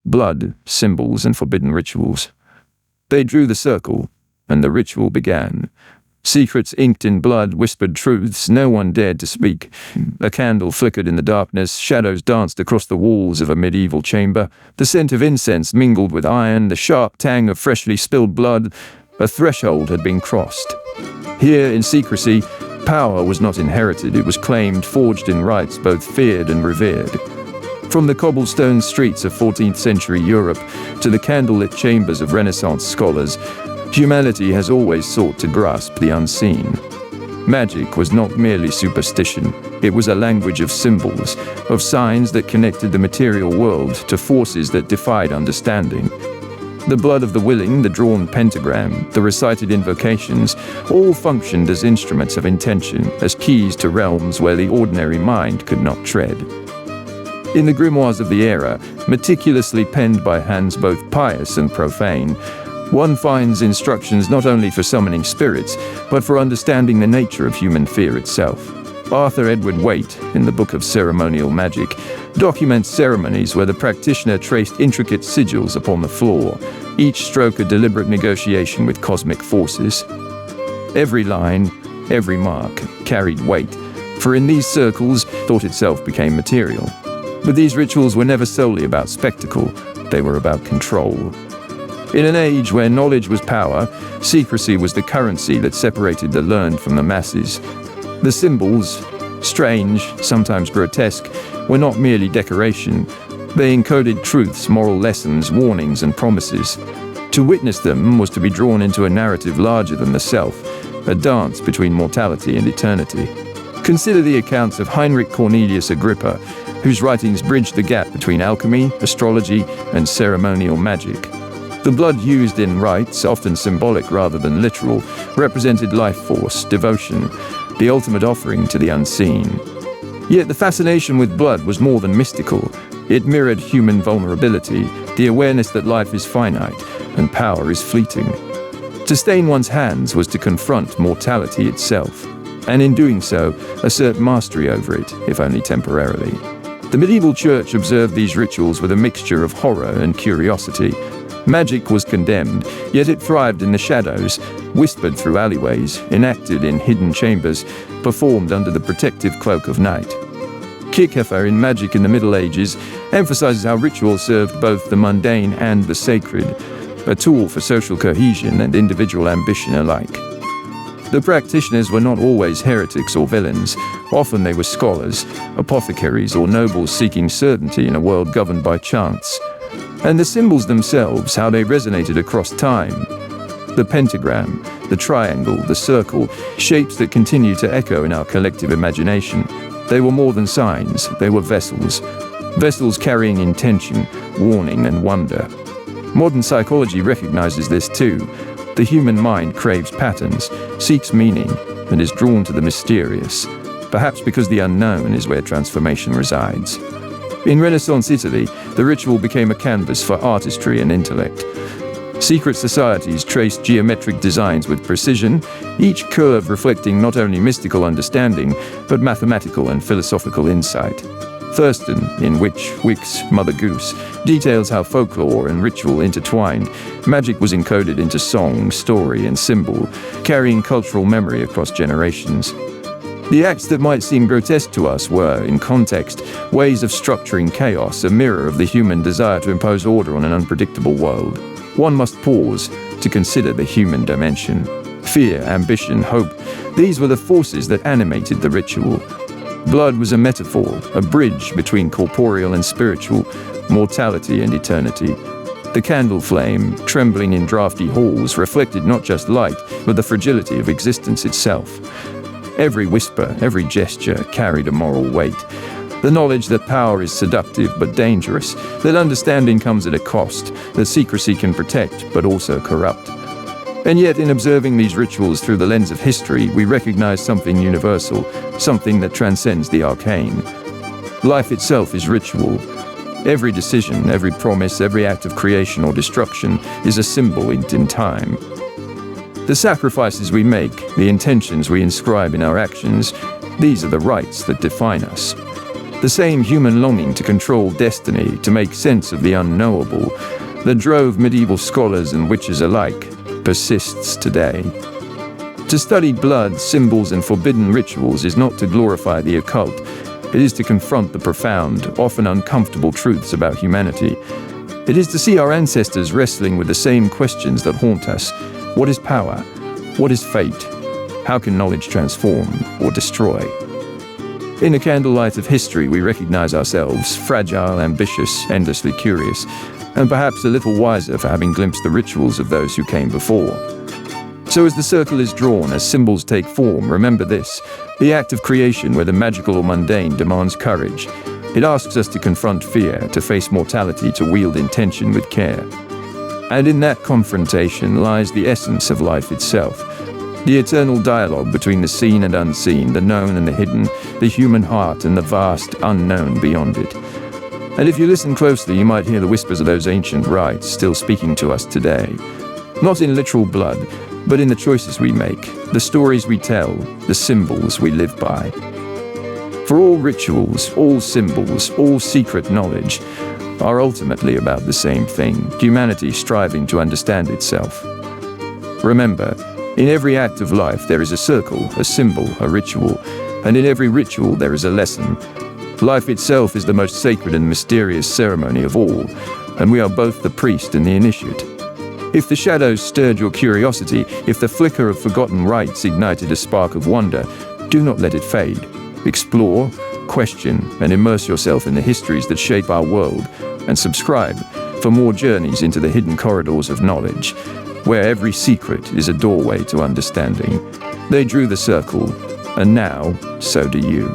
blood, symbols, and forbidden rituals. They drew the circle, and the ritual began. Secrets inked in blood whispered truths no one dared to speak. A candle flickered in the darkness, shadows danced across the walls of a medieval chamber. The scent of incense mingled with iron, the sharp tang of freshly spilled blood. A threshold had been crossed. Here, in secrecy, power was not inherited, it was claimed, forged in rites both feared and revered. From the cobblestone streets of 14th century Europe to the candlelit chambers of Renaissance scholars, humanity has always sought to grasp the unseen. Magic was not merely superstition, it was a language of symbols, of signs that connected the material world to forces that defied understanding. The blood of the willing, the drawn pentagram, the recited invocations, all functioned as instruments of intention, as keys to realms where the ordinary mind could not tread. In the grimoires of the era, meticulously penned by hands both pious and profane, one finds instructions not only for summoning spirits, but for understanding the nature of human fear itself. Arthur Edward Waite, in the Book of Ceremonial Magic, documents ceremonies where the practitioner traced intricate sigils upon the floor, each stroke a deliberate negotiation with cosmic forces. Every line, every mark, carried weight, for in these circles, thought itself became material. But these rituals were never solely about spectacle, they were about control. In an age where knowledge was power, secrecy was the currency that separated the learned from the masses. The symbols, strange, sometimes grotesque, were not merely decoration. They encoded truths, moral lessons, warnings, and promises. To witness them was to be drawn into a narrative larger than the self, a dance between mortality and eternity. Consider the accounts of Heinrich Cornelius Agrippa, whose writings bridged the gap between alchemy, astrology, and ceremonial magic. The blood used in rites, often symbolic rather than literal, represented life force, devotion, the ultimate offering to the unseen. Yet the fascination with blood was more than mystical. It mirrored human vulnerability, the awareness that life is finite and power is fleeting. To stain one's hands was to confront mortality itself, and in doing so, assert mastery over it, if only temporarily. The medieval church observed these rituals with a mixture of horror and curiosity. Magic was condemned, yet it thrived in the shadows, whispered through alleyways, enacted in hidden chambers, performed under the protective cloak of night. Kieckhefer in Magic in the Middle Ages emphasizes how ritual served both the mundane and the sacred, a tool for social cohesion and individual ambition alike. The practitioners were not always heretics or villains. Often they were scholars, apothecaries, or nobles seeking certainty in a world governed by chance. And the symbols themselves, how they resonated across time. The pentagram, the triangle, the circle, shapes that continue to echo in our collective imagination. They were more than signs, they were vessels. Vessels carrying intention, warning, and wonder. Modern psychology recognizes this too. The human mind craves patterns, seeks meaning, and is drawn to the mysterious, perhaps because the unknown is where transformation resides. In Renaissance Italy, the ritual became a canvas for artistry and intellect. Secret societies traced geometric designs with precision, each curve reflecting not only mystical understanding, but mathematical and philosophical insight. Thurston, in Wicce, Mother Goose, details how folklore and ritual intertwined. Magic was encoded into song, story, and symbol, carrying cultural memory across generations. The acts that might seem grotesque to us were, in context, ways of structuring chaos, a mirror of the human desire to impose order on an unpredictable world. One must pause to consider the human dimension. Fear, ambition, hope, these were the forces that animated the ritual. Blood was a metaphor, a bridge between corporeal and spiritual, mortality and eternity. The candle flame, trembling in drafty halls, reflected not just light, but the fragility of existence itself. Every whisper, every gesture carried a moral weight. The knowledge that power is seductive but dangerous, that understanding comes at a cost, that secrecy can protect but also corrupt. And yet, in observing these rituals through the lens of history, we recognize something universal, something that transcends the arcane. Life itself is ritual. Every decision, every promise, every act of creation or destruction is a symbol inked in time. The sacrifices we make, the intentions we inscribe in our actions, these are the rites that define us. The same human longing to control destiny, to make sense of the unknowable, that drove medieval scholars and witches alike, persists today. To study blood, symbols, and forbidden rituals is not to glorify the occult. It is to confront the profound, often uncomfortable truths about humanity. It is to see our ancestors wrestling with the same questions that haunt us. What is power? What is fate? How can knowledge transform or destroy? In the candlelight of history, we recognize ourselves, fragile, ambitious, endlessly curious, and perhaps a little wiser for having glimpsed the rituals of those who came before. So as the circle is drawn, as symbols take form, remember this: the act of creation, whether magical or mundane, demands courage. It asks us to confront fear, to face mortality, to wield intention with care. And in that confrontation lies the essence of life itself, the eternal dialogue between the seen and unseen, the known and the hidden, the human heart and the vast unknown beyond it. And if you listen closely, you might hear the whispers of those ancient rites still speaking to us today. Not in literal blood, but in the choices we make, the stories we tell, the symbols we live by. For all rituals, all symbols, all secret knowledge are ultimately about the same thing: humanity striving to understand itself. Remember, in every act of life there is a circle, a symbol, a ritual, and in every ritual there is a lesson. Life itself is the most sacred and mysterious ceremony of all, and we are both the priest and the initiate. If the shadows stirred your curiosity, if the flicker of forgotten rites ignited a spark of wonder, do not let it fade. Explore, question, and immerse yourself in the histories that shape our world, and subscribe for more journeys into the hidden corridors of knowledge, where every secret is a doorway to understanding. They drew the circle, and now so do you.